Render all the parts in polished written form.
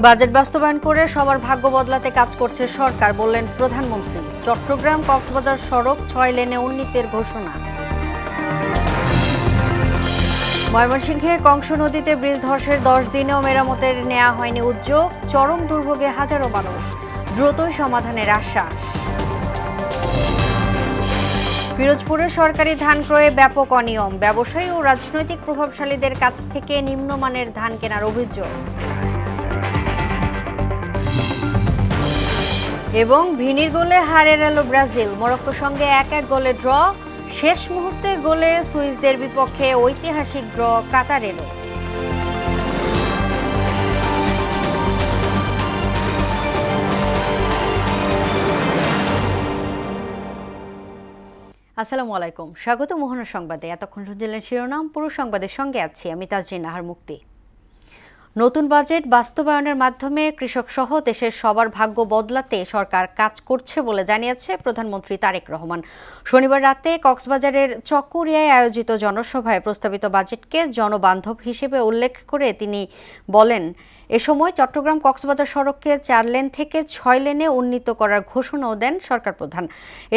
Budget বাস্তবায়ন করে সবার ভাগ্য বদলাতে কাজ করছে সরকার, বললেন প্রধানমন্ত্রী। চট্টগ্রাম কক্সবাজার সড়ক 6 লেনে উন্নীতের ঘোষণা। ময়মনসিংহে কংস নদীতে ব্রিজ ধসের 10 দিনেও মেরামতের নেওয়া হয়নি উদ্যোগ, চরম দুর্ভোগে হাজারো মানুষ, দ্রুতই সমাধানের আশ্বাস। পিরোজপুরে সরকারি ধান ক্রয়ে ব্যাপক অনিয়ম, ব্যবসায়ী ও রাজনৈতিক প্রভাবশালীদের কাছ থেকে নিম্নমানের ধান কেনার অভিযোগ। এবং ভিনির গোলে হারে গেল ব্রাজিল, মরক্কোর সঙ্গে 1-1 গোলে ড্র। শেষ মুহূর্তে গোলে সুইসদের বিপক্ষে ঐতিহাসিক ড্র কাতারেরও। আসসালামু আলাইকুম, স্বাগত মোহনা সংবাদে। এতক্ষণ শুনছিলেন শিরোনাম, পুরো সংবাদের সঙ্গে আছি আমি তাজরিন নাহার মুক্তি। নতুন বাজেট বাস্তবায়নের মাধ্যমে কৃষক সহ দেশের সবার ভাগ্য বদলাতে সরকার কাজ করছে বলে জানিয়েছে প্রধানমন্ত্রী তারেক রহমান। শনিবার রাতে কক্সবাজারের চকরিয়ায় আয়োজিত জনসভায় প্রস্তাবিত বাজেটকে জনবান্ধব হিসেবে উল্লেখ করে তিনি বলেন, এ সময় চট্টগ্রাম কক্সবাজার সড়ককে 4 লেন থেকে 6 লেনে উন্নীত করার ঘোষণাও দেন সরকার প্রধান।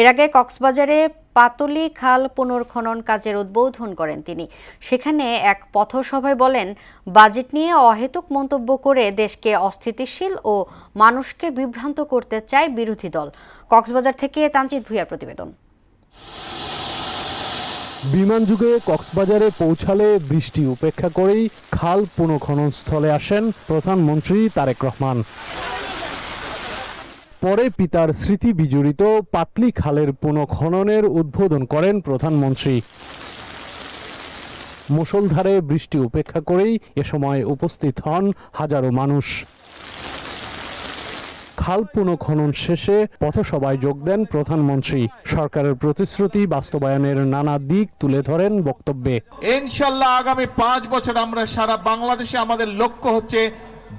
এর আগে কক্সবাজারে পাতলি খাল পুনর্খনন কাজের উদ্বোধন করেন তিনি। সেখানে এক পথসভায় বলেন, বাজেট নিয়ে অহেতুক মন্তব্য করে দেশকে অস্থিতিশীল ও মানুষকে বিভ্রান্ত করতে চায় বিরোধী দল। কক্সবাজার থেকে তানজিদ ভুঁইয়ার প্রতিবেদন। বিমান যুগে কক্সবাজারে পৌঁছালে বৃষ্টি উপেক্ষা করেই খাল পুনঃখনন স্থলে আসেন প্রধানমন্ত্রী তারেক রহমান। পরে পিতার স্মৃতি বিজড়িত পাতলি খালের পুনঃখননের উদ্বোধন করেন প্রধানমন্ত্রী। মুষলধারে বৃষ্টি উপেক্ষা করেই এ সময় উপস্থিত হন হাজারো মানুষ। খাল পুনঃখনন শেষে পথসভায় যোগ দেন প্রধানমন্ত্রী। সরকারের প্রতিশ্রুতি বাস্তবায়নের নানা দিক তুলে ধরেন বক্তব্যে। ইনশাআল্লাহ আগামী 5 বছর আমরা সারা বাংলাদেশে আমাদের লক্ষ্য হচ্ছে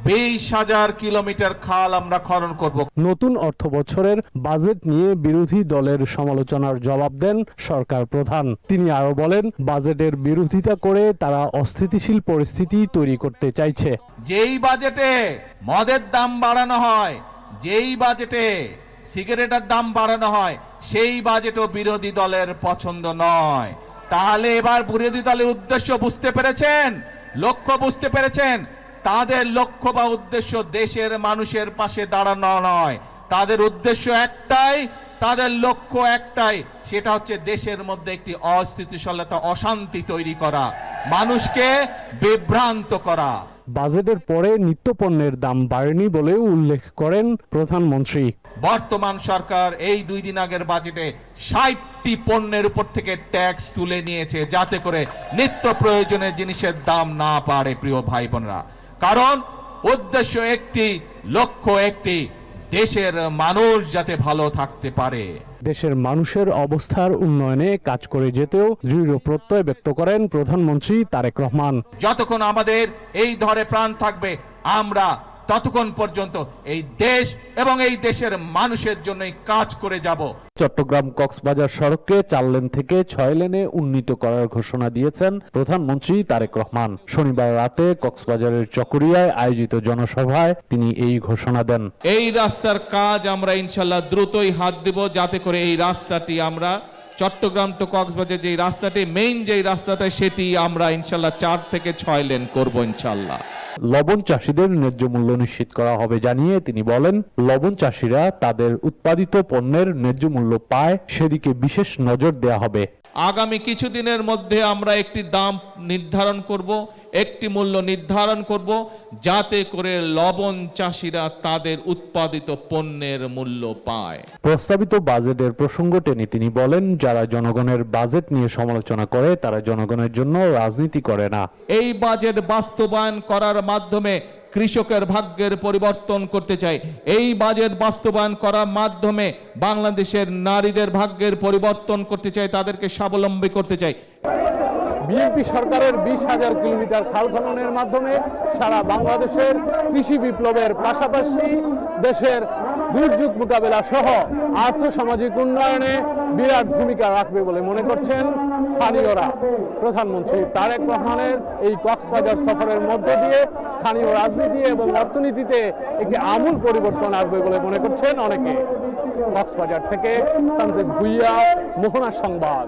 20,000 কিলোমিটার খাল আমরা খনন করব। নতুন অর্থ বছরের বাজেট নিয়ে বিরোধী দলের সমালোচনার জবাব দেন সরকার প্রধান। তিনি আরো বলেন, বাজেটের বিরোধিতা করে তারা অস্থিতিশীল পরিস্থিতি তৈরি করতে চাইছে। যেই বাজেটে মদের দাম বাড়ানো হয়, যেই বাজেটে সিগারেটের দাম বাড়ানো হয়, সেই বাজেটও বিরোধী দলের পছন্দ নয়। তাহলে এবার বিরোধী দলের উদ্দেশ্য বুঝতে পেরেছেন, লক্ষ্য বুঝতে পেরেছেন। তাদের লক্ষ্য বা উদ্দেশ্য দেশের মানুষের পাশে দাঁড়ানো নয়, তাদের উদ্দেশ্য একটাই, তাদের লক্ষ্য একটাই, সেটা হচ্ছে দেশের মধ্যে একটি অস্থিতিশীলতা, অশান্তি তৈরি করা, মানুষকে বিভ্রান্ত করা। বাজেটের পরে নিত্যপণ্যের দাম বাড়েনি বলেও উল্লেখ করেন প্রধানমন্ত্রী। বর্তমান সরকার এই 2 দিন আগের বাজেটে 60টি পণ্যের উপর থেকে ট্যাক্স তুলে নিয়েছে, যাতে করে নিত্য প্রয়োজনীয় জিনিসের দাম না বাড়ে। প্রিয় ভাই বোনেরা, কারণ উদ্দেশ্য একটি, লক্ষ্য একটি, দেশের মানুষ যাতে ভালো থাকতে পারে। দেশের মানুষের অবস্থার উন্নয়নে কাজ করে যেতেও দৃঢ় প্রত্যয় ব্যক্ত করেন প্রধানমন্ত্রী তারেক রহমান। যতক্ষণ আমাদের এই ধরে প্রাণ থাকবে, আমরা ততক্ষণ পর্যন্ত এই দেশ এবং এই দেশের মানুষের জন্যই কাজ করে যাব। চট্টগ্রাম কক্সবাজার সড়ককে 4 লেন থেকে 6 লেনে উন্নীত করার ঘোষণা দিয়েছেন প্রধানমন্ত্রী তারেক রহমান। শনিবার রাতে কক্সবাজারের চকরিয়ায় আয়োজিত জনসভায় তিনি এই ঘোষণা দেন। এই রাস্তার কাজ আমরা ইনশাল্লাহ দ্রুতই হাত দেব, যাতে করে এই রাস্তাটি আমরা চট্টগ্রাম টু কক্সবাজার যে রাস্তাটি মেইন যে রাস্তাটা, সেটি আমরা ইনশাল্লাহ 4 থেকে 6 লেন করব ইনশাল্লাহ। লবণ চাষীদের ন্যায্য মূল্য নিশ্চিত করা হবে জানিয়ে তিনি বলেন, লবণ চাষীরা তাদের উৎপাদিত পণ্যের ন্যায্য মূল্য পায়, সেদিকে বিশেষ নজর দেওয়া হবে। আগামী কিছুদিনের মধ্যে আমরা একটি দাম নির্ধারণ করব, একটি মূল্য নির্ধারণ করব, যাতে করে লবণ চাষীরা তাদের উৎপাদিত পণ্যের মূল্য পায়। প্রস্তাবিত বাজেটের প্রসঙ্গ টেনে তিনি বলেন, যারা জনগণের বাজেট নিয়ে সমালোচনা করে তারা জনগণের জন্য রাজনীতি করে না। এই বাজেট বাস্তবায়ন করার মাধ্যমে কৃষকের ভাগ্যের পরিবর্তন করতে চাই। এই বাজেট বাস্তবায়ন করার মাধ্যমে বাংলাদেশের নারীদের ভাগ্যের পরিবর্তন করতে চাই, তাদেরকে স্বাবলম্বী করতে চাই। বিএনপি সরকারের 20,000 কিলোমিটার খাল খননের মাধ্যমে সারা বাংলাদেশের কৃষি বিপ্লবের পাশাপাশি দেশের দুর্যোগ মোকাবেলা সহ আর্থসামাজিক উন্নয়নে বিরাট ভূমিকা রাখবে বলে মনে করছেন স্থানীয়রা। প্রধানমন্ত্রী তারেক রহমানের এই কক্সবাজার সফরের মধ্য দিয়ে স্থানীয় রাজনীতি এবং অর্থনীতিতে একটি আমূল পরিবর্তন আসবে বলে মনে করছেন অনেকে। কক্সবাজার থেকে তানজিদ ভুইয়া, মোহনা সংবাদ।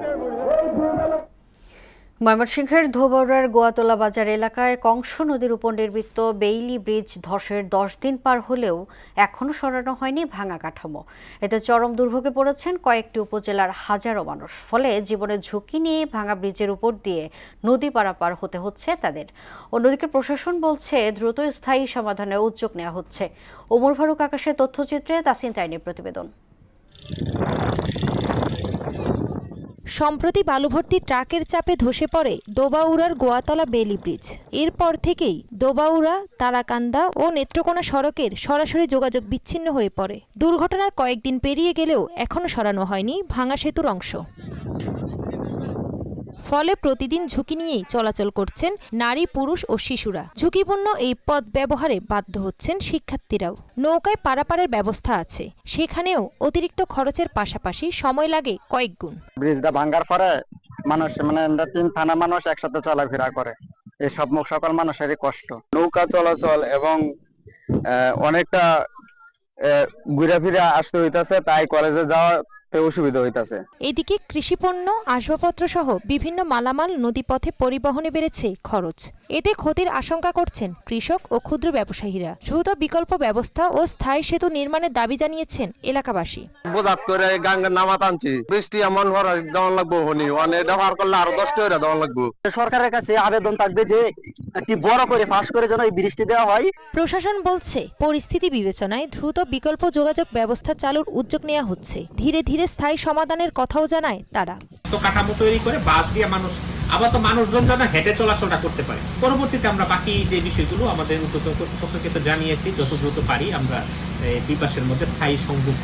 ময়মনসিংহের ধোবাউড়ার গোয়াতলা বাজার এলাকায় কংস নদীর উপর নির্মিত বেইলি ব্রিজ ধসের 10 দিন পার হলেও এখনও সরানো হয়নি ভাঙা কাঠামো। এতে চরম দুর্ভোগে পড়েছেন কয়েকটি উপজেলার হাজারো মানুষ। ফলে জীবনের ঝুঁকি নিয়ে ভাঙা ব্রিজের উপর দিয়ে নদী পারাপার হতে হচ্ছে তাদের। অন্যদিকে প্রশাসন বলছে দ্রুত স্থায়ী সমাধানের উদ্যোগ নেওয়া হচ্ছে। ওমর ফারুক আকাশের তথ্যচিত্রে তাসিন তাইনের প্রতিবেদন। সম্প্রতি বালুভর্তি ট্রাকের চাপে ধসে পড়ে দোবাউড়ার গোয়াতলা বেইলি ব্রিজ। এরপর থেকেই দোবাউড়া, তারাকান্দা ও নেত্রকোনা সড়কের সরাসরি যোগাযোগ বিচ্ছিন্ন হয়ে পড়ে। দুর্ঘটনার কয়েকদিন পেরিয়ে গেলেও এখনও সরানো হয়নি ভাঙা সেতুর অংশ। ফলে প্রতিদিন ঝুঁকি নিয়েই চলাচল করছেন নারী, পুরুষ ও শিশুরা। ঝুঁকিপূর্ণ এই পথ ব্যবহারে বাধ্য হচ্ছেন শিক্ষার্থীরাও। নৌকায় পারাপারের ব্যবস্থা আছে, সেখানেও অতিরিক্ত খরচের পাশাপাশি সময় লাগে কয়েক গুণ। ব্রিজটা ভাঙ্গার পরে মানুষ মানে 3 থানা মানুষ একসাথে চলাফেরা করে, এই সকল মানুষেরই কষ্ট। নৌকা চলাচল এবং অনেকটা ঘুরে ফিরে আসতে হইতাছে, তাই কলেজে যাওয়া অসুবিধা হইতাছে। এদিকে কৃষিপণ্য, আসবাবপত্র সহ বিভিন্ন মালামাল নদীপথে পরিবহনে বেড়েছে খরচ। এতে ক্ষতির আশঙ্কা করছেন কৃষক ও ক্ষুদ্র ব্যবসায়ীরা। দ্রুত বিকল্প ব্যবস্থা ও স্থায়ী সেতু নির্মাণের দাবি জানিয়েছেন এলাকাবাসী। বোঝাত করে গাঙ্গের নামাত আনছি, বৃষ্টি এমন দেওয়ান লাগবো, হনি অনেক ব্যবহার করলে আরো 10 টাকা দেওয়ান লাগবো। সরকারের কাছে আবেদন থাকবে যে একটি বড় করে ফাঁস করে যেন এই বৃষ্টি দেওয়া হয়। প্রশাসন বলছে পরিস্থিতি বিবেচনায় দ্রুত বিকল্প যোগাযোগ ব্যবস্থা চালুর উদ্যোগ নেওয়া হচ্ছে। ধীরে ধীরে স্থায়ী সমাধানের কথাও জানায় তারা। তো কাঠামো তৈরি করে বাস দিয়ে মানুষ আবার তো মানুষজন যেন হেঁটে চলাচলটা করতে পারে। পরবর্তীতে আমরা বাকি যে বিষয়গুলো আমাদের উদ্যোগ কর্তৃপক্ষকে তো জানিয়েছি, যত দ্রুত পারি আমরা দুই পাশের মধ্যে স্থায়ী সংযোগ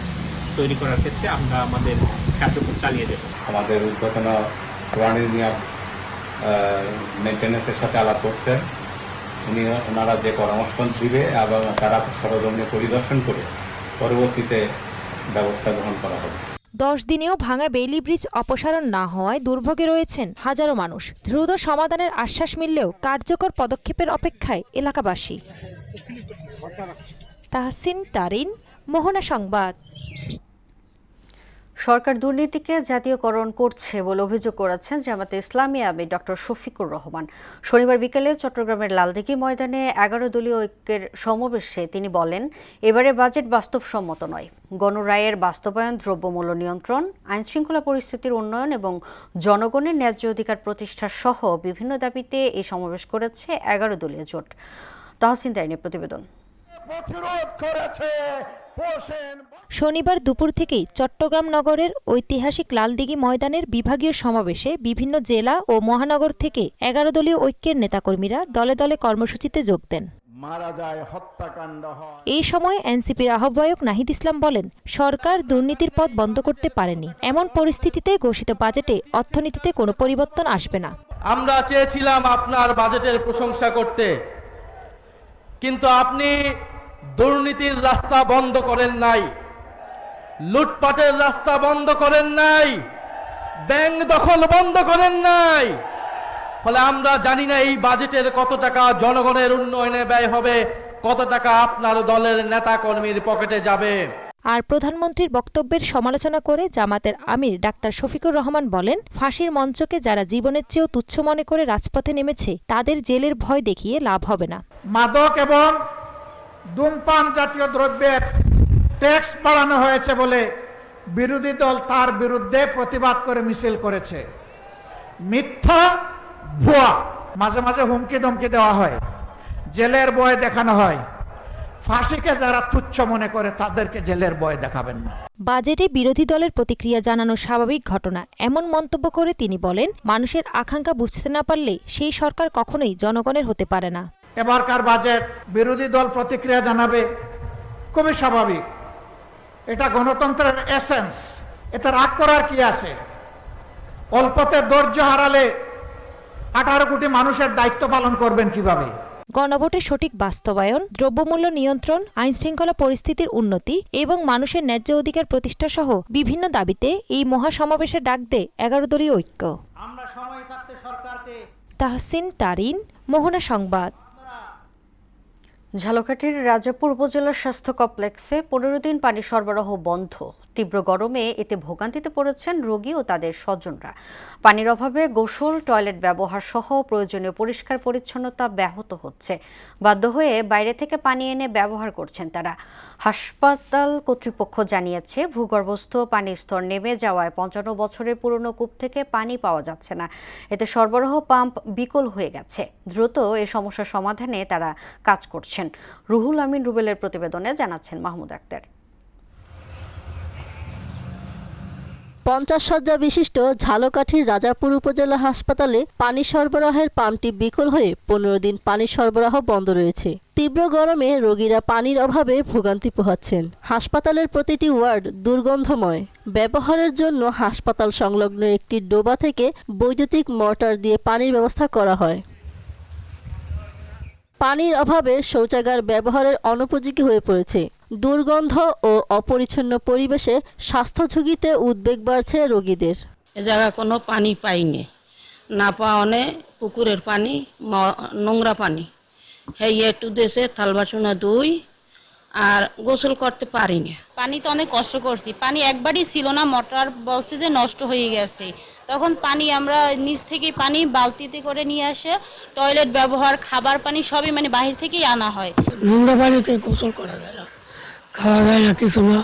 তৈরি করার ক্ষেত্রে আমরা আমাদের কার্যক্রম চালিয়ে দেব। আমাদের উদ্বোধন ওয়ার্নিং মেনটেন্যান্সের সাথে আলাপ করছে, ওনারা যে পরামর্শ দিবে এবং তারা সরজমিনে পরিদর্শন করে পরবর্তীতে ব্যবস্থা গ্রহণ করা হবে। 10 দিনেও ভাঙা বেইলি ব্রিজ অপসারণ না হওয়ায় দুর্ভোগে রয়েছেন হাজারো মানুষ। দ্রুত সমাধানের আশ্বাস মিললেও কার্যকর পদক্ষেপের অপেক্ষায় এলাকাবাসী। তাহসিন তারিন, মোহনা সংবাদ। সরকার দুর্নীতিকে জাতীয়করণ করছে বলে অভিযোগ করেছেন জামাতে ইসলামী আমির ডক্টর শফিকুর রহমান। শনিবার বিকেলে চট্টগ্রামের লালদিঘি ময়দানে 11 দলীয় ঐক্যের সমাবেশে তিনি বলেন, এবারে বাজেট বাস্তবসম্মত নয়। গণরায়ের বাস্তবায়ন, দ্রব্যমূল্য নিয়ন্ত্রণ, আইনশৃঙ্খলা পরিস্থিতির উন্নয়ন এবং জনগণের ন্যায্য অধিকার প্রতিষ্ঠা সহ বিভিন্ন দাবিতে এই সমাবেশ করেছে 11 দলীয় জোট। তাহসিন তাইনের প্রতিবেদন। শনিবার দুপুর থেকেই চট্টগ্রাম নগরের ঐতিহাসিক লালদিঘি ময়দানের বিভাগীয় সমাবেশে বিভিন্ন জেলা ও মহানগর থেকে 11 দলীয় ঐক্যের নেতাকর্মীরা দলে দলে কর্মসূচিতে যোগ দেন। এই সময় এনসিপির আহ্বায়ক নাহিদ ইসলাম বলেন, সরকার দুর্নীতির পথ বন্ধ করতে পারেনি। এমন পরিস্থিতিতে ঘোষিত বাজেটে অর্থনীতিতে কোনো পরিবর্তন আসবে না। আমরা চেয়েছিলাম আপনার বাজেটের প্রশংসা করতে, কিন্তু আপনি দুর্নীতির রাস্তা বন্ধ করেন নাই, লুটপাটের রাস্তা বন্ধ করেন নাই, ব্যাংক দখল বন্ধ করেন নাই। ফলে আমরা জানি না এই বাজেটের কত টাকা জনগণের উন্নয়নে ব্যয় হবে, কত টাকা আপনার দলের নেতা কর্মীর পকেটে যাবে। আর প্রধানমন্ত্রীর বক্তব্যের সমালোচনা করে জামাতের আমির ডাক্তার শফিকুর রহমান বলেন, ফাঁসির মঞ্চকে যারা জীবনের চেয়েও তুচ্ছ মনে করে রাজপথে নেমেছে তাদের জেলের ভয় দেখিয়ে লাভ হবে না। মাদক এবং ধূমপান জাতীয় দ্রব্যের ট্যাক্স বাড়ানো হয়েছে বলে বিরোধী দল তার বিরুদ্ধে প্রতিবাদ করে মিছিল করেছে। মিথ্যা, ভুয়া। মাঝে মাঝে হুমকি ধমকি দেওয়া হয়, জেলের ভয় দেখানো হয়। ফাঁসিকে যারা তুচ্ছ মনে করে তাদেরকে জেলের ভয় দেখাবেন না। বাজেটে বিরোধী দলের প্রতিক্রিয়া জানানো স্বাভাবিক ঘটনা, এমন মন্তব্য করে তিনি বলেন, মানুষের আকাঙ্ক্ষা বুঝতে না পারলে সেই সরকার কখনোই জনগণের হতে পারে না। এবারকার বাজেট বিরোধী দল প্রতিক্রিয়া জানাবে, খুবই স্বাভাবিক। এটা গণতন্ত্রের এসেন্স, এতে রাগ করার কি আছে? অল্পতে ধৈর্য হারালে 18 কোটি মানুষের দায়িত্ব পালন করবেন কিভাবে? গণভোটের সঠিক বাস্তবায়ন, দ্রব্যমূল্য নিয়ন্ত্রণ, আইনশৃঙ্খলা পরিস্থিতির উন্নতি এবং মানুষের ন্যায্য অধিকার প্রতিষ্ঠা সহ বিভিন্ন দাবিতে এই মহাসমাবেশে ডাক দেয় 11 দলীয় ঐক্য। আমরা সময় থাকতে সরকারকে তাহসিন তারিন, মোহনা সংবাদ। ঝালকাঠির রাজাপুর উপজেলার স্বাস্থ্য কমপ্লেক্সে 15 দিন পানি সরবরাহ বন্ধ। তীব্র গরমে এতে ভোগান্তিতে পড়েছেন রোগী ও তাদের স্বজনরা। পানির অভাবে গোসল, টয়লেট ব্যবহার সহ প্রয়োজনীয় পরিষ্কার পরিচ্ছন্নতা ব্যাহত হচ্ছে। বাধ্য হয়ে বাইরে থেকে পানি এনে ব্যবহার করছেন তারা। হাসপাতাল কর্তৃপক্ষ জানিয়েছে, ভূগর্ভস্থ পানির স্তর নেমে যাওয়ায় 55 বছরের পুরনো কূপ থেকে পানি পাওয়া যাচ্ছে না। এতে সরবরাহ পাম্প বিকল হয়ে গেছে। দ্রুত এই সমস্যার সমাধানে তারা কাজ করছেন। রুহুল আমিন রুবেলের প্রতিবেদনে জানাচ্ছেন মাহমুদ আক্তার। 50 শয্যা বিশিষ্ট ঝালকাঠির রাজাপুর উপজেলা হাসপাতালে পানি সরবরাহের পাম্পটি বিকল হয়ে 15 দিন পানি সরবরাহ বন্ধ রয়েছে। তীব্র গরমে রোগীরা পানির অভাবে ভোগান্তি পোহাচ্ছেন। হাসপাতালের প্রতিটি ওয়ার্ড দুর্গন্ধময়। ব্যবহারের জন্য হাসপাতাল সংলগ্ন একটি ডোবা থেকে বৈদ্যুতিক মোটর দিয়ে পানির ব্যবস্থা করা হয়। পানির অভাবে শৌচাগার ব্যবহারের অনুপযোগী হয়ে পড়েছে। দুর্গন্ধ ও অপরিচ্ছন্ন পরিবেশে স্বাস্থ্য ঝুঁকিতে উদ্বেগ বাড়ছে রোগীদের। এ জায়গায় কোনো পানি পাইনি, না পাওয়ানে পুকুরের পানি, নোংরা পানি, হ্যাঁ একটু দেশে থাল বাসনা ধুই আর গোসল করতে পারিনি। পানি তো অনেক কষ্ট করছি, পানি একবারই ছিল না, মোটর বলছে যে নষ্ট হয়ে গেছে। তখন পানি আমরা নিচ থেকে পানি বালতিতে করে নিয়ে আসে টয়লেট ব্যবহার, খাবার পানি সবই মানে বাহির থেকেই আনা হয়। নোংরা পানিতে গোসল করা যায় না, খাওয়া যায় না, কিছু না।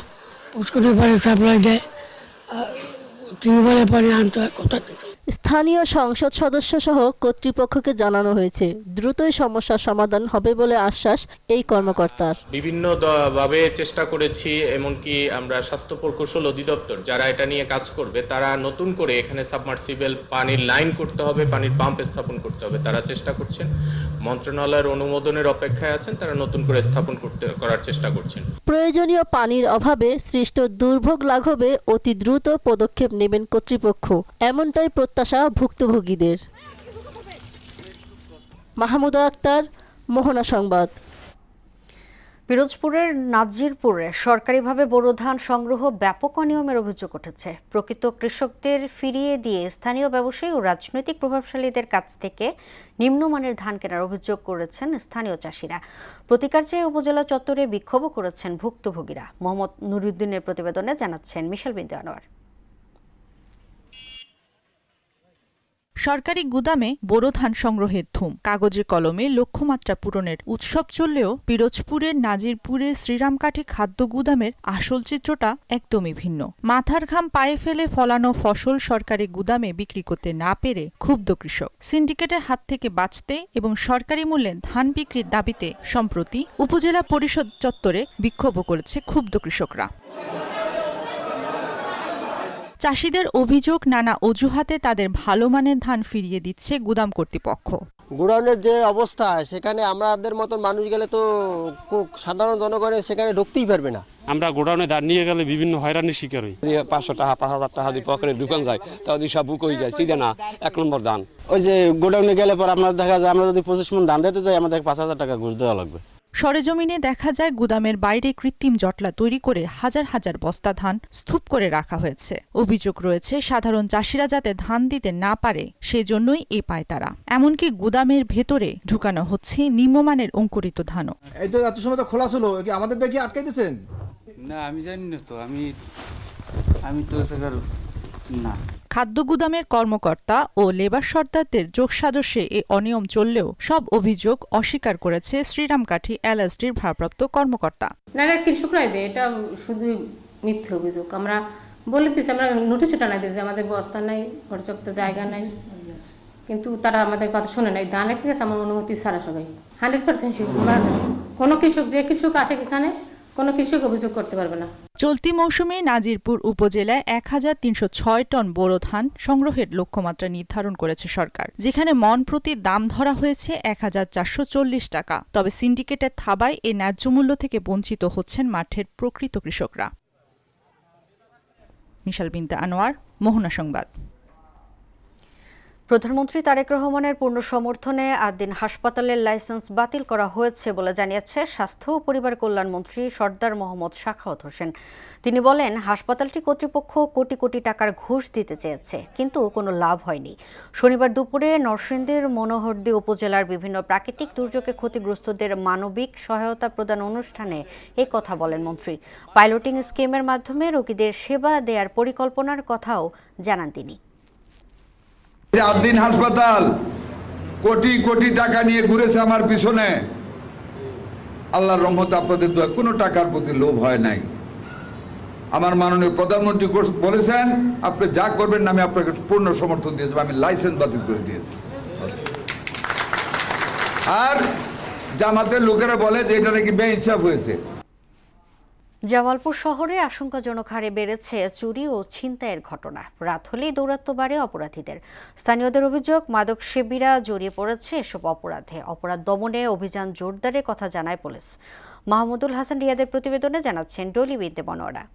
পুষ্করির পানি সাপ্লাই দেয়, টিউবওয়েলের পানি আনতে হয় কোথা থেকে। স্থানীয় সংসদ সদস্য সহ কর্তৃপক্ষকে জানানো হয়েছে, দ্রুতই সমস্যার সমাধান হবে বলে আশ্বাস এই কর্মকর্তার। বিভিন্ন ভাবে চেষ্টা করেছি, এমনকি আমরা স্বাস্থ্য প্রকৌশল অধিদপ্তর যারা এটা নিয়ে কাজ করবে তারা নতুন করে এখানে সাবমার্সিবল পানির লাইন করতে হবে, পানির পাম্প স্থাপন করতে হবে, তারা চেষ্টা করছেন। মন্ত্রণালয়ের অনুমোদনের অপেক্ষায় আছেন, তারা নতুন করে স্থাপন করার চেষ্টা করছেন। প্রয়োজনীয় পানির অভাবে সৃষ্ট দুর্ভোগ লাঘবে অতি দ্রুত পদক্ষেপ নেবেন কর্তৃপক্ষ, এমনটাই প্রত্যাশা ভুক্তভোগীদের। মাহমুদ আক্তার, মোহনা সংবাদ। পিরোজপুরের নাজিরপুরে সরকারিভাবে বোরো ধান সংগ্রহ ব্যাপক অনিয়মের অভিযোগ উঠেছে। প্রকৃত কৃষকদের ফিরিয়ে দিয়ে স্থানীয় ব্যবসায়ী ও রাজনৈতিক প্রভাবশালীদের কাছ থেকে নিম্নমানের ধান কেনার অভিযোগ করেছেন স্থানীয় চাষিরা। প্রতিকার চেয়ে উপজেলা চত্বরে বিক্ষোভও করেছেন ভুক্তভোগীরা। মোহাম্মদ নুরুদ্দিনের প্রতিবেদনে জানাচ্ছেন মিশেল বিন্দু আনোয়ার। সরকারি গুদামে বোরো ধান সংগ্রহের ধুম, কাগজে কলমে লক্ষ্যমাত্রা পূরণের উৎসব চললেও পিরোজপুরের নাজিরপুরের শ্রীরামকাঠি খাদ্য গুদামের আসল চিত্রটা একদমই ভিন্ন। মাথার ঘাম পায়ে ফেলে ফলানো ফসল সরকারি গুদামে বিক্রি করতে না পেরে ক্ষুব্ধ কৃষক। সিন্ডিকেটের হাত থেকে বাঁচতে এবং সরকারি মূল্যে ধান বিক্রির দাবিতে সম্প্রতি উপজেলা পরিষদ চত্বরে বিক্ষোভও করেছে ক্ষুব্ধ কৃষকরা। চাষিদের অভিযোগ, নানা অজুহাতে তাদের ভালো মানের ধান ফিরিয়ে দিচ্ছে গুদাম কর্তৃপক্ষ। গোডাউনের যে অবস্থা, সেখানে আমাদের মতো মানুষ গেলে তো সাধারণ জনগণের সেখানে ঢুকতেই পারবে না। আমরা গোডাউনে ধান নিয়ে গেলে বিভিন্ন হয়রানির শিকার হই। 500 টাকা 5000 টাকা দিয়ে পকেটে ঢুকান যায়, তাহলে সব বুক হয়ে যায়, চিন্তা না 1 নম্বর ধান। ওই যে গোডাউনে গেলে পর আপনার দেখা যায় আমরা যদি 25 মণ ধান দিতে যাই, আমাদের 5000 টাকা ঘুষ দেওয়া লাগবে। সরেজমিনে দেখা যায় গুদামের বাইরে কৃত্রিম জটলা তৈরি করে হাজার হাজার বস্তা ধান স্তূপ করে রাখা হয়েছে। অভিযোগ রয়েছে, সাধারণ চাষিরা যাতে ধান দিতে না পারে সেজন্যই এই পায়তারা। এমনকি গুদামের ভেতরে ঢুকানো হচ্ছে নিম্নমানের অঙ্কুরিত ধানও। এই তো এত সময় তো খোলা ছিল, আমাদের দেখি আটকে দিয়েছেন? না, আমি জানি না তো, আমি তো না। খাদ্য গুদামের কর্মকর্তা ও লেবার সর্দারদের যোগসাজশে এ অনিয়ম চললেও সব অভিযোগ অস্বীকার করেছে শ্রীরামকাঠি এলএসডির ভারপ্রাপ্ত কর্মকর্তা। না, কৃষকরাই দেয়, এটা শুধু মিথ্যে অভিযোগ। আমরা বলে দিচ্ছি, আমরা নোটিশও টানাই দিয়েছি, আমাদের বস্তা নাই, পর্যাপ্ত জায়গা নাই, কিন্তু তারা আমাদের কথা শোনে নাই। ধানের ঠিক আছে, আমার অনুমতি ছাড়া সবাই 100% শিখব। কোনো কৃষক, যে কৃষক আসে এখানে, কোনো কৃষক অভিযোগ করতে পারবে না। চলতি মৌসুমে নাজিরপুর উপজেলায় 1006 টন বোরো ধান সংগ্রহের লক্ষ্যমাত্রা নির্ধারণ করেছে সরকার, যেখানে মন প্রতি দাম ধরা হয়েছে 1440 টাকা। তবে সিন্ডিকেটের থাবায় এ ন্যায্য মূল্য থেকে বঞ্চিত হচ্ছেন মাঠের প্রকৃত কৃষকরা। মিশেল বিনতে আনোয়ার, মোহনা সংবাদ। প্রধানমন্ত্রী তারেক রহমানের পূর্ণ সমর্থনে আদ্দিন হাসপাতালের লাইসেন্স বাতিল করা হয়েছে বলে জানিয়েছে স্বাস্থ্য ও পরিবার কল্যাণ মন্ত্রী সরদার মোহাম্মদ সাখাওয়াত হোসেন। তিনি বলেন, হাসপাতালটি কর্তৃপক্ষ কোটি কোটি টাকার ঘুষ দিতে চেয়েছে, কিন্তু কোনো লাভ হয়নি। শনিবার দুপুরে নরসিংদীর মনোহরদী উপজেলার বিভিন্ন প্রাকৃতিক দুর্যোগে ক্ষতিগ্রস্তদের মানবিক সহায়তা প্রদান অনুষ্ঠানে এই কথা বলেন মন্ত্রী। পাইলটিং স্কিমের মাধ্যমে রোগীদের সেবা দেওয়ার পরিকল্পনার কথাও জানান তিনি। আদ্দিন হাসপাতাল কোটি কোটি টাকা নিয়ে ঘুরেছে আমার পিছনে। আল্লাহর রহমতে আপনাদের দোয়া, কোনো টাকার প্রতি লোভ হয় নাই। আমার মাননীয় প্রধানমন্ত্রী বলেছেন, আপনি যা করবেন আমি আপনাকে পূর্ণ সমর্থন দিয়েছি। আমি লাইসেন্স বাতিল করে দিয়েছি। আর জামাতের লোকেরা বলে যে এটা নাকি বেইনসাফ হয়েছে। জামালপুর শহরে আশঙ্কাজনক হারে বেড়েছে চুরি ও ছিনতাইয়ের ঘটনা। রাত হলেই দৌরাত্ম্য বাড়ে অপরাধীদের। স্থানীয়দের অভিযোগ, মাদক সেবীরা জড়িয়ে পড়েছে এসব অপরাধে। অপরাধ দমনে অভিযান জোরদারের কথা জানায় পুলিশ। মাহমুদুল হাসান রিয়াদের প্রতিবেদনে জানাচ্ছেন ডলি বিনতে মনোয়ারা।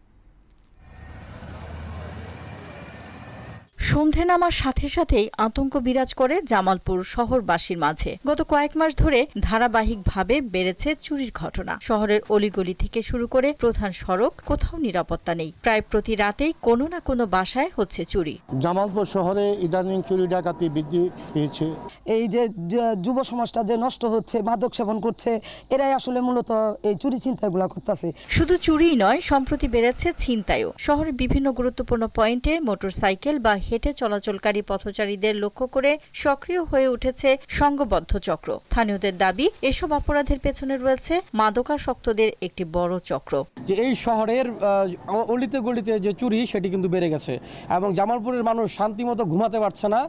সন্ধে নামার সাথে সাথেই আতঙ্ক বিরাজ করে জামালপুর শহরবাসীর মাঝে। গত কয়েক মাস ধরে ধারাবাহিকভাবে বেড়েছে চুরির ঘটনা। শহরের অলিগলি থেকে শুরু করে প্রধান সড়ক, কোথাও নিরাপত্তা নেই। প্রায় প্রতি রাতেই কোনো না কোনো বাসায় হচ্ছে চুরি। জামালপুর শহরে ইদানিং চুরি ডাকাতি বৃদ্ধি পেয়েছে। এই যে যুব সমাজটা যে নষ্ট হচ্ছে, মাদক সেবন করছে, এরাই আসলে মূলত এই চুরি ছিনতাইগুলো করতেছে। শুধু চুরিই নয়, সম্প্রতি বেড়েছে ছিনতাইও। শহরের বিভিন্ন গুরুত্বপূর্ণ পয়েন্টে মোটরসাইকেল বা হেঁটে চলাচলকারী পথচারীদের লক্ষ্য করে সক্রিয় হয়ে উঠেছে সংঘবদ্ধ চক্র। স্থানীয়দের দাবি, এসব অপরাধের পেছনে রয়েছে মাদকাসক্তদের একটি বড় চক্র। যে এই শহরের অলিতে গলিতে যে চুরি, সেটি কিন্তু বেড়ে গেছে এবং জামালপুরের মানুষ শান্তিমতো ঘুমাতে পারছে না।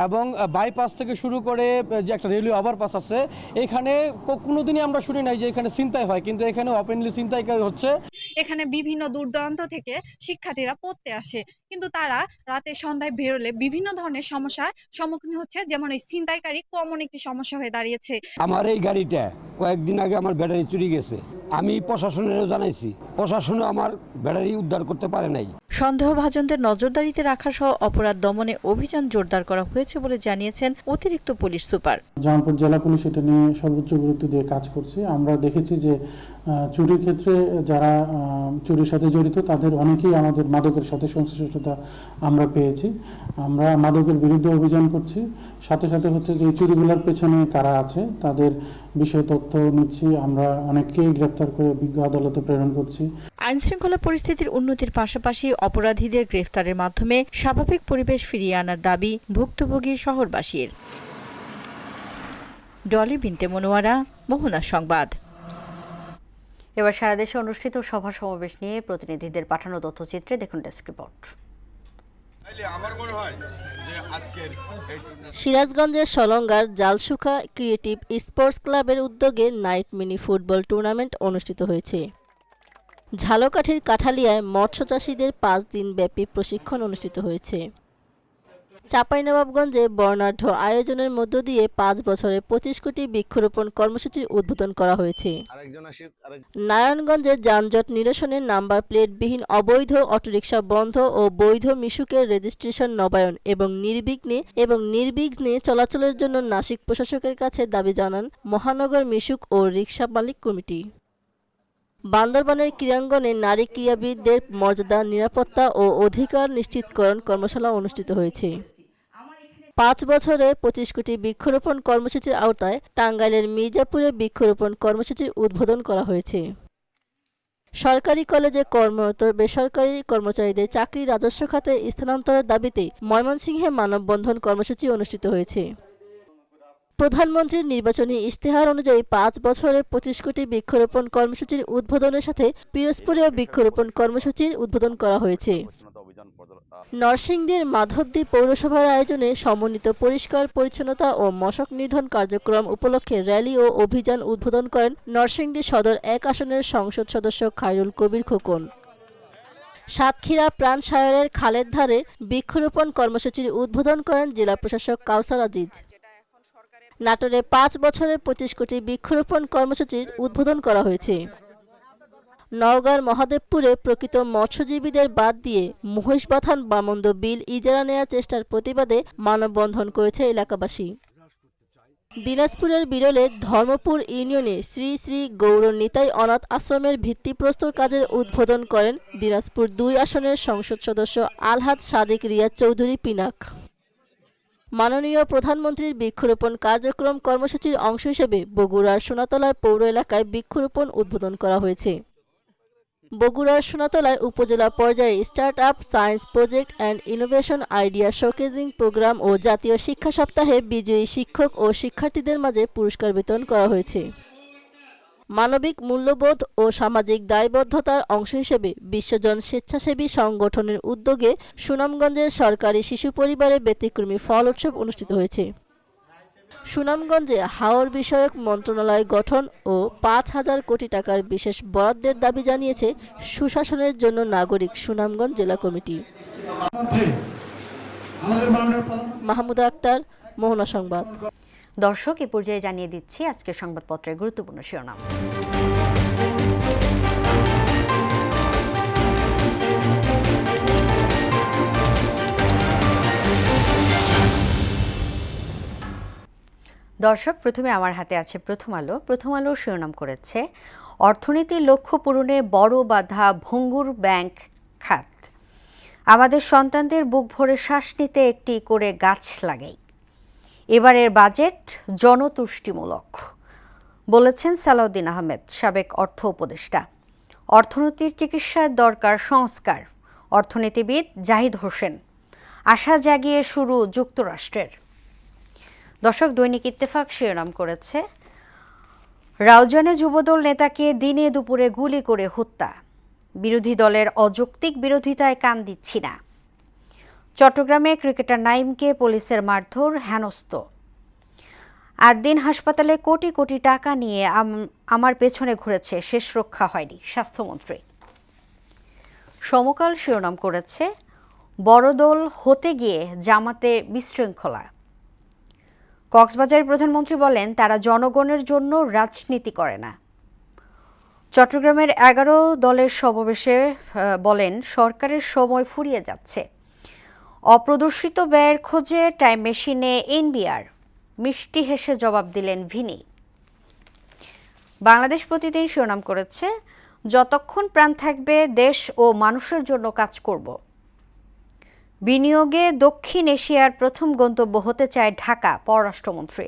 এবং বাইপাস থেকে শুরু করে যে একটা রেলওয়ে ওভারপাস আছে, এখানে কোনোদিনই আমরা শুনি নাই যে এখানে ছিনতাই হয়, কিন্তু এখানে ওপেনলি ছিনতাই হচ্ছে। এখানে বিভিন্ন দূর দূরান্ত থেকে শিক্ষার্থীরা পড়তে আসে, কিন্তু তারা রাতে সন্ধ্যায় বেরোলে বিভিন্ন ধরনের সমস্যার সম্মুখীন হচ্ছে। যেমন এই ছিনতাইকারী কমন একটি সমস্যা হয়ে দাঁড়িয়েছে। আমার এই গাড়িটা কয়েকদিন আগে আমার ব্যাটারি চুরি গেছে। আমি প্রশাসনেরও জানাইছি, প্রশাসনও আমার ব্যাটারি উদ্ধার করতে পারে নাই। সন্দেহভাজনদের নজরদারিতে রাখা সহ অপরাধ দমনে অভিযান জোরদার করা হয়েছে বলে জানিয়েছেন অতিরিক্ত পুলিশ সুপার। জামালপুর জেলা পুলিশ এটা নিয়ে সর্বোচ্চ গুরুত্ব দিয়ে কাজ করছে। আমরা দেখেছি যে চুরির ক্ষেত্রে যারা চুরির সাথে জড়িত তাদের অনেকেই আমাদের মাদকের সাথে সংশ্লিষ্টতা আমরা পেয়েছি। আমরা মাদকের বিরুদ্ধে অভিযান করছি, সাথে সাথে হচ্ছে যে চুরিগুলোর পেছনে কারা আছে তাদের বিষয়ে তথ্য নিচ্ছি। আমরা অনেককেই গ্রেফতার করে বিজ্ঞ আদালতে প্রেরণ করছি। আইনশৃঙ্খলা পরিস্থিতির উন্নতির পাশাপাশি অপরাধীদের গ্রেফতারের মাধ্যমে স্বাভাবিক পরিবেশ ফিরিয়ে আনার দাবি ভুক্তভোগী শহরবাসীর। ডলি বিনতে মনোয়ারা, মোহনা সংবাদ। এবার সারা দেশে অনুষ্ঠিত সভা সমাবেশ নিয়ে প্রতিনিধিদের পাঠানো তথ্যচিত্রে দেখুন ডেস্ক রিপোর্ট। সিরাজগঞ্জের সলঙ্গার জালসুখা ক্রিয়েটিভ স্পোর্টস ক্লাবের উদ্যোগে নাইট মিনি ফুটবল টুর্নামেন্ট অনুষ্ঠিত হয়েছে। ঝালকাঠির কাঠালিয়ায় মৎস্য চাষীদের 5 দিন ব্যাপী প্রশিক্ষণ অনুষ্ঠিত হয়েছে। চাঁপাইনবাবগঞ্জে বর্ণাঢ্য আয়োজনের মধ্য দিয়ে 5 বছরে 25 কোটি বৃক্ষরোপণ কর্মসূচির উদ্বোধন করা হয়েছে। নারায়ণগঞ্জে যানজট নিরসনে নাম্বার প্লেটবিহীন অবৈধ অটোরিকশা বন্ধ ও বৈধ মিশুকের রেজিস্ট্রেশন নবায়ন এবং নির্বিঘ্নে চলাচলের জন্য নাসিক প্রশাসকের কাছে দাবি জানান মহানগর মিশুক ও রিকশা মালিক কমিটি। বান্দরবানের ক্রীড়াঙ্গনে নারী ক্রীড়াবিদদের মর্যাদা, নিরাপত্তা ও অধিকার নিশ্চিতকরণ কর্মশালা অনুষ্ঠিত হয়েছে। 5 বছরে 25 কোটি বৃক্ষরোপণ কর্মসূচির আওতায় টাঙ্গাইলের মির্জাপুরে বৃক্ষরোপণ কর্মসূচির উদ্বোধন করা হয়েছে। সরকারি কলেজে কর্মরত বেসরকারি কর্মচারীদের চাকরি রাজস্ব খাতে স্থানান্তরের দাবিতে ময়মনসিংহে মানববন্ধন কর্মসূচি অনুষ্ঠিত হয়েছে। প্রধানমন্ত্রীর নির্বাচনী ইশতেহার অনুযায়ী 5 বছরে 25 কোটি বৃক্ষরোপণ কর্মসূচির উদ্বোধনের সাথে পিরোজপুরেও বৃক্ষরোপণ কর্মসূচির উদ্বোধন করা হয়েছে। নরসিংদীর মাধবদী পৌরসভার আয়োজনে সমন্বিত পরিষ্কার পরিচ্ছন্নতা ও মশক নিধন কার্যক্রম উপলক্ষে র্যালি ও অভিযান উদ্বোধন করেন নরসিংদী সদর 1 আসনের সংসদ সদস্য খায়রুল কবির খোকন। সাতক্ষীরা প্রাণসায়রের খালের ধারে বৃক্ষরোপণ কর্মসূচির উদ্বোধন করেন জেলা প্রশাসক কাউসার আজিজ। নাটোরে 5 বছরে 25 কোটি বৃক্ষরোপণ কর্মসূচির উদ্বোধন করা হয়েছে। নওগাঁর মহাদেবপুরে প্রকৃত মৎস্যজীবীদের বাদ দিয়ে মহিষবাথান বামন্দ বিল ইজারা নেওয়ার চেষ্টার প্রতিবাদে মানববন্ধন করেছে এলাকাবাসী। দিনাজপুরের বিরলে ধর্মপুর ইউনিয়নে শ্রী শ্রী গৌর নিতাই অনাথ আশ্রমের ভিত্তিপ্রস্তর কাজের উদ্বোধন করেন দিনাজপুর ২ আসনের সংসদ সদস্য আলহাজ সাদেক রিয়াজ চৌধুরী পিনাক। মাননীয় প্রধানমন্ত্রীর বৃক্ষরোপণ কার্যক্রম কর্মসূচির অংশ হিসেবে বগুড়ার সোনাতলায় পৌর এলাকায় বৃক্ষরোপণ উদ্বোধন করা হয়েছে। বগুড়ার সোনাতলায় উপজেলা পর্যায়ে start up science project and innovation idea showcasing program ও জাতীয় শিক্ষা সপ্তাহে বিজয়ী শিক্ষক ও শিক্ষার্থীদের মাঝে পুরস্কার বিতরণ করা হয়েছে। মানবিক মূল্যবোধ ও সামাজিক দায়বদ্ধতার অংশ হিসেবে বিশ্বজন স্বেচ্ছাসেবী সংগঠনের উদ্যোগে সুনামগঞ্জের সরকারি শিশু পরিবারে ব্যতিক্রমী ফল উৎসব অনুষ্ঠিত হয়েছে। সুনামগঞ্জে হাওর বিষয়ক মন্ত্রণালয় গঠন ও ৫,০০০ কোটি টাকার বিশেষ বরাদ্দের দাবি জানিয়েছে সুশাসনের জন্য নাগরিক সুনামগঞ্জ জেলা কমিটি। মাহমুদা আক্তার, মোহনা সংবাদ। দর্শক, এ পর্যায়ে জানিয়ে দিচ্ছি আজকের সংবাদপত্রের গুরুত্বপূর্ণ শিরোনাম। দর্শক, প্রথমে আমার হাতে আছে প্রথম আলো। প্রথম আলো শিরোনাম করেছে, অর্থনীতির লক্ষ্য পূরণে বড় বাধা ভঙ্গুর ব্যাংক খাত। আমাদের সন্তানদের বুক ভরে শ্বাস নিতে একটি করে গাছ লাগাই। এবারের বাজেট জনতুষ্টিমূলক, বলেছেন সালাউদ্দিন আহমেদ, সাবেক অর্থ উপদেষ্টা। অর্থনীতির চিকিৎসার দরকার সংস্কার, অর্থনীতিবিদ জাহিদ হোসেন। আশা জাগিয়ে শুরু যুক্তরাষ্ট্রের। দর্শক, দৈনিক ইত্তেফাক শিরোনাম করেছে, রাউজানে যুবদল নেতাকে দিনে দুপুরে গুলি করে হত্যা। বিরোধী দলের অযৌক্তিক বিরোধিতায় কান দিচ্ছি না। চট্টগ্রামে ক্রিকেটার নাইমকে পুলিশের মারধর, হেনস্থ। ৮ দিন হাসপাতালে কোটি কোটি টাকা নিয়ে আমার পেছনে ঘুরেছে, শেষ রক্ষা হয়নি, স্বাস্থ্যমন্ত্রী। সমকাল শিরোনাম করেছে, বড় দল হতে গিয়ে জামাতে বিশৃঙ্খলা। কক্সবাজারের প্রধানমন্ত্রী বলেন, তারা জনগণের জন্য রাজনীতি করে না। চট্টগ্রামের ১১ দলের সমাবেশে বলেন, সরকারের সময় ফুরিয়ে যাচ্ছে। অপ্রদর্শিত ব্যয়ের খোঁজে টাইম মেশিনে এনবিআর, মিষ্টি হেসে জবাব দিলেন ভিনি। বাংলাদেশ প্রতিদিন শিরোনাম করেছে, যতক্ষণ প্রাণ থাকবে দেশ ও মানুষের জন্য কাজ করব। বিনিয়োগে দক্ষিণ এশিয়ার প্রথম গন্তব্য হতে চায় ঢাকা, পররাষ্ট্রমন্ত্রী।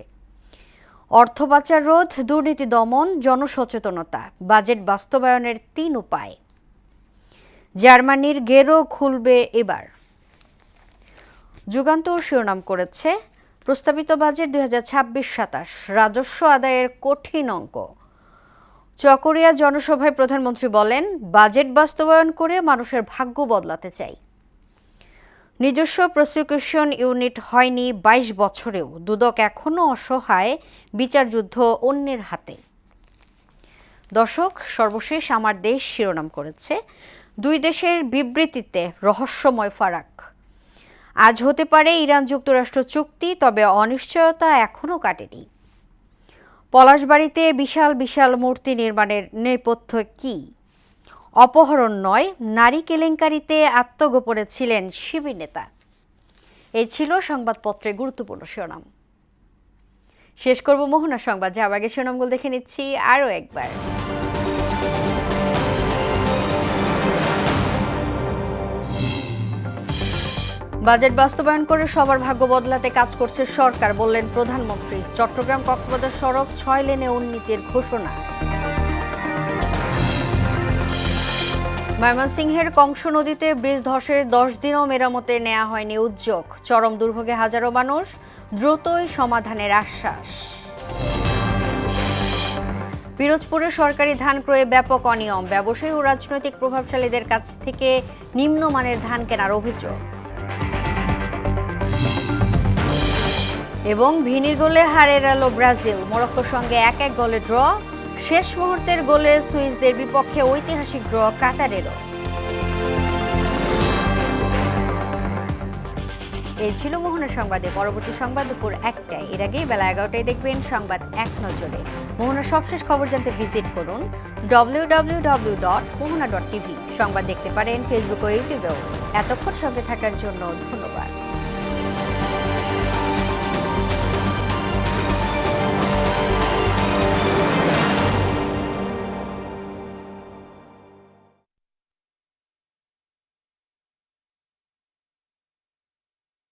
অর্থ পাচার রোধ, দুর্নীতি দমন, জনসচেতনতা, বাজেট বাস্তবায়নের ৩ উপায়। জার্মানির গেরো খুলবে এবার। যুগান্তর শিরোনাম করেছে, প্রস্তাবিত বাজেট ২০২৬-২৭, রাজস্ব আদায়ের কঠিন অঙ্ক। চকরিয়া জনসভায় প্রধানমন্ত্রী বলেন, বাজেট বাস্তবায়ন করে মানুষের ভাগ্য বদলাতে চাই। নিজস্ব প্রসিকিউশন ইউনিট হয়নি ২২ বছরেও, দুদক এখনও অসহায়, বিচারযুদ্ধ অন্যের হাতে। দর্শক, সর্বশেষ আমার দেশ শিরোনাম করেছে, দুই দেশের বিবৃতিতে রহস্যময় ফারাক। আজ হতে পারে ইরান যুক্তরাষ্ট্র চুক্তি, তবে অনিশ্চয়তা এখনও কাটেনি। পলাশবাড়িতে বিশাল বিশাল মূর্তি নির্মাণের নেপথ্য কি? অপহরণ নয়, নারী কেলেঙ্কারিতে আত্মগোপনে ছিলেন শিবির নেতা। এই ছিল সংবাদপত্রের গুরুত্বপূর্ণ শিরোনাম। শেষ করব মোহনা সংবাদ, যাওয়ার আগে শিরোনামগুলো দেখে নিচ্ছি আরও একবার। বাজেট বাস্তবায়ন করে সবার ভাগ্য বদলাতে কাজ করছে সরকার, বললেন প্রধানমন্ত্রী। চট্টগ্রাম কক্সবাজার সড়ক ৬ লেনে উন্নতির ঘোষণা। ময়মনসিংহের কংস নদীতে ব্রিজ ধসের ১০ দিনও মেরামতে নেওয়া হয়নি উদ্যোগ। চরম দুর্ভোগে হাজারো মানুষ, দ্রুতই সমাধানের আশ্বাস। পিরোজপুরে সরকারি ধান ক্রয়ে ব্যাপক অনিয়ম, ব্যবসায়ী ও রাজনৈতিক প্রভাবশালীদের কাছ থেকে নিম্নমানের ধান কেনার অভিযোগ। এবং ভিনির গোলে হারে এড়ালো ব্রাজিল, মরক্কোর সঙ্গে ১-১ গোলে ড্র। শেষ মুহূর্তের গোলে সুইসদের বিপক্ষে ঐতিহাসিক ড্র কাতারেরও। এই ছিল মোহনা সংবাদে। পরবর্তী সংবাদ দুপুর ১টায়। এর আগে বেলা ১১টায় দেখবেন সংবাদ এক নজরে। মোহনার সবশেষ খবর জানতে ভিজিট করুন www.mohana.tv। সংবাদ দেখতে পারেন ফেসবুক ও ইউটিউবেও। এতক্ষণ সঙ্গে থাকার জন্য ধন্যবাদ।